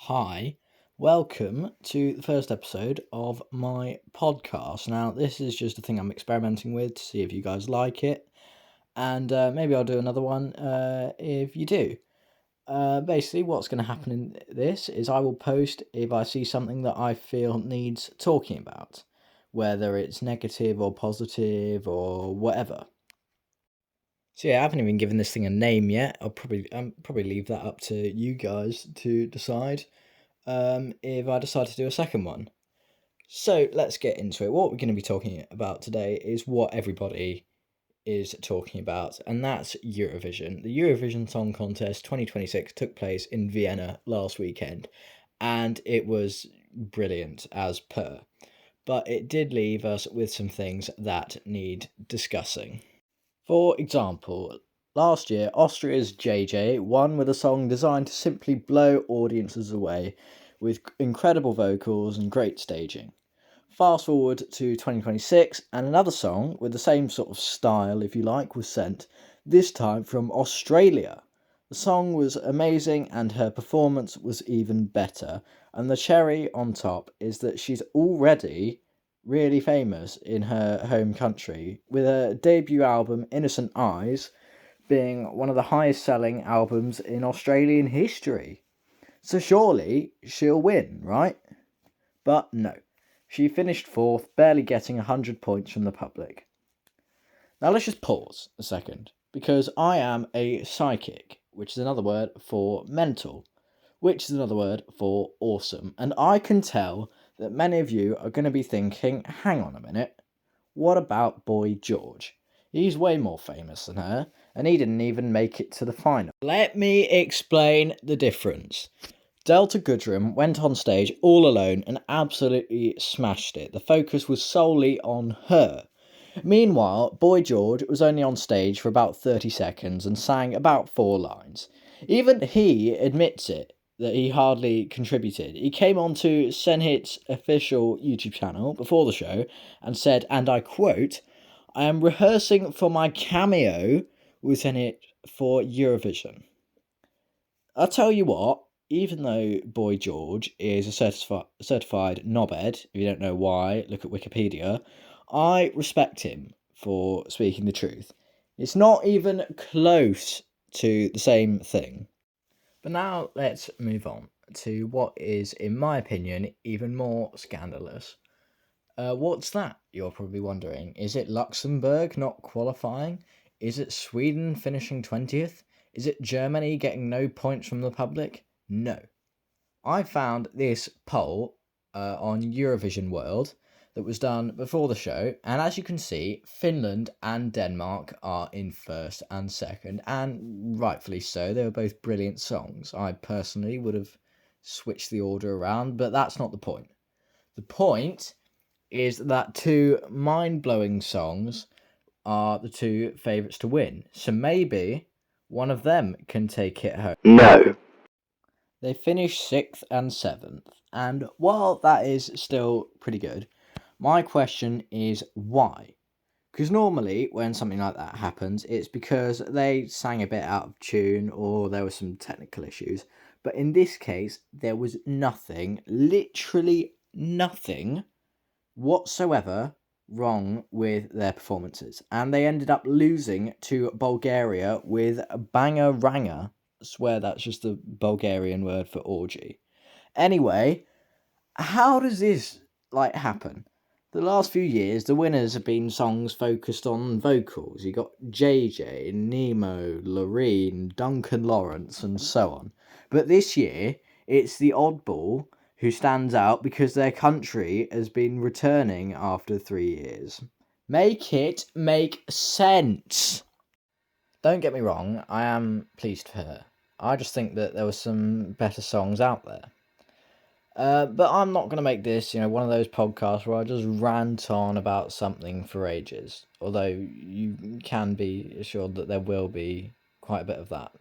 Hi, welcome to the first episode of my podcast. Now, this is just a thing I'm experimenting with to see if you guys like it, and maybe I'll do another one if you do. Basically, what's going to happen in this is I will post if I see something that I feel needs talking about, whether it's negative or positive or whatever. So yeah, I haven't even given this thing a name yet. I'll probably leave that up to you guys to decide. If I decide to do a second one. So let's get into it. What we're going to be talking about today is what everybody is talking about, and that's Eurovision. The Eurovision Song Contest 2026 took place in Vienna last weekend, and it was brilliant as per. But it did leave us with some things that need discussing. For example, last year, Austria's JJ won with a song designed to simply blow audiences away with incredible vocals and great staging. Fast forward to 2026, and another song with the same sort of style, if you like, was sent, this time from Australia. The song was amazing, and her performance was even better. And the cherry on top is that she's already really famous in her home country, with her debut album, Innocent Eyes, being one of the highest selling albums in Australian history. So surely she'll win, right? But no. She finished fourth, barely getting 100 points from the public. Now let's just pause a second, because I am a psychic, which is another word for mental, which is another word for awesome. And I can tell that many of you are going to be thinking, hang on a minute, what about Boy George? He's way more famous than her, and he didn't even make it to the final. Let me explain the difference. Delta Goodrem went on stage all alone and absolutely smashed it. The focus was solely on her. Meanwhile, Boy George was only on stage for about 30 seconds and sang about 4 lines. Even he admits it, that he hardly contributed. He came onto Senhit's official YouTube channel before the show and said, and I quote, "I am rehearsing for my cameo with Senhit for Eurovision." I'll tell you what, even though Boy George is a certified knobhead, if you don't know why, look at Wikipedia, I respect him for speaking the truth. It's not even close to the same thing. But now let's move on to what is, in my opinion, even more scandalous. What's that, you're probably wondering? Is it Luxembourg not qualifying? Is it Sweden finishing 20th? Is it Germany getting no points from the public? No. I found this poll on Eurovision World that was done before the show, and as you can see, Finland and Denmark are in first and second, and rightfully so. They were both brilliant songs. I personally would have switched the order around, but that's not the point. The point is that two mind-blowing songs are the two favourites to win. So maybe one of them can take it home. No. They finished 6th and 7th, and while that is still pretty good, my question is why? Because normally when something like that happens, it's because they sang a bit out of tune or there were some technical issues. But in this case, there was nothing, literally nothing whatsoever wrong with their performances. And they ended up losing to Bulgaria with Banger Ranga. I swear that's just the Bulgarian word for orgy. Anyway, how does this happen? The last few years, the winners have been songs focused on vocals. You got JJ, Nemo, Loreen, Duncan Lawrence, and so on. But this year, it's the oddball who stands out because their country has been returning after 3 years. Make it make sense. Don't get me wrong, I am pleased for her. I just think that there were some better songs out there. But I'm not going to make this, one of those podcasts where I just rant on about something for ages. Although you can be assured that there will be quite a bit of that.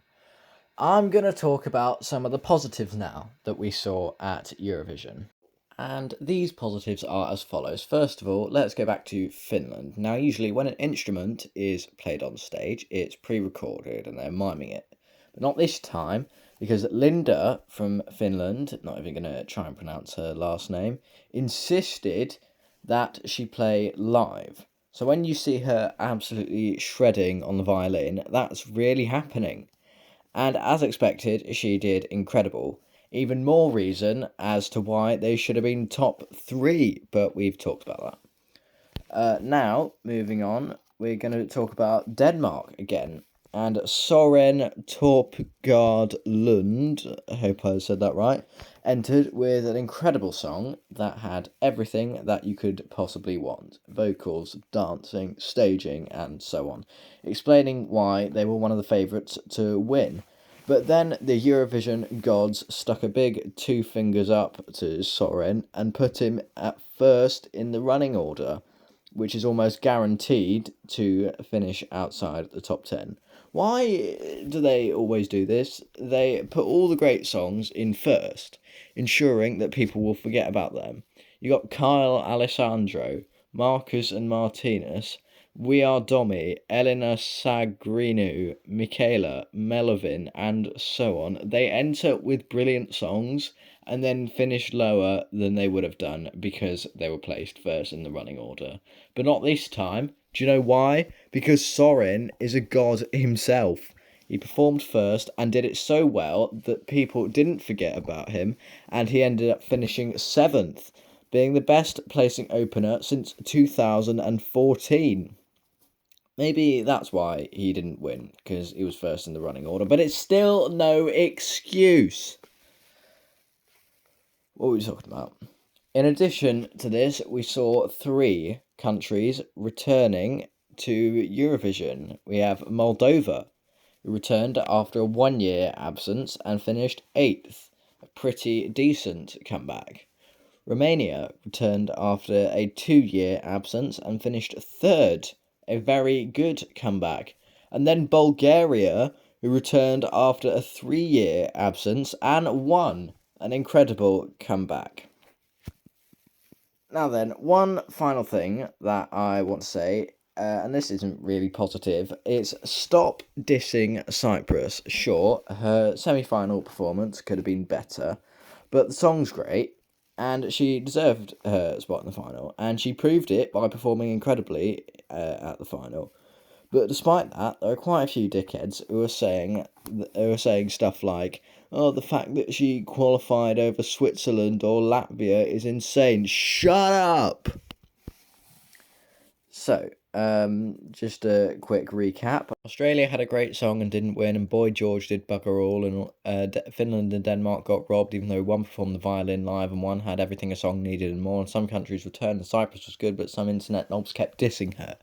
I'm going to talk about some of the positives now that we saw at Eurovision. And these positives are as follows. First of all, let's go back to Finland. Now, usually when an instrument is played on stage, it's pre-recorded and they're miming it. But not this time. because Linda from Finland, not even going to try and pronounce her last name, insisted that she play live. So when you see her absolutely shredding on the violin, that's really happening. And as expected, she did incredible. Even more reason as to why they should have been top 3, but we've talked about that. Now, moving on, we're going to talk about Denmark again. And Soren Torpgaard Lund, I hope I said that right, entered with an incredible song that had everything that you could possibly want. Vocals, dancing, staging, and so on. Explaining why they were one of the favourites to win. But then the Eurovision gods stuck a big 2 fingers up to Soren and put him at first in the running order, which is almost guaranteed to finish outside the top 10. Why do they always do this? They put all the great songs in first, ensuring that people will forget about them. You got Kyle Alessandro, Marcus and Martinus, We Are Domi, Elena Sagrinu, Michaela, Melovin, and so on. They enter with brilliant songs and then finish lower than they would have done because they were placed first in the running order. But not this time. Do you know why? Because Soren is a god himself. He performed first and did it so well that people didn't forget about him, and he ended up finishing 7th, being the best placing opener since 2014. Maybe that's why he didn't win, because he was first in the running order, but it's still no excuse. What were we talking about? In addition to this, we saw 3 countries returning to Eurovision. We have Moldova, who returned after a 1-year absence and finished 8th, a pretty decent comeback. Romania returned after a 2-year absence and finished 3rd, a very good comeback. And then Bulgaria, who returned after a 3-year absence and won, an incredible comeback. Now then, one final thing that I want to say, and this isn't really positive, it's stop dissing Cyprus. Sure, her semi-final performance could have been better, but the song's great, and she deserved her spot in the final, and she proved it by performing incredibly at the final. But despite that, there are quite a few dickheads who are saying stuff like, "Oh, the fact that she qualified over Switzerland or Latvia is insane." Shut up. So, just a quick recap. Australia had a great song and didn't win, and Boy George did bugger all, and Finland and Denmark got robbed, even though one performed the violin live and one had everything a song needed and more, and some countries returned, and Cyprus was good, but some internet knobs kept dissing her.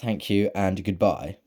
Thank you and goodbye.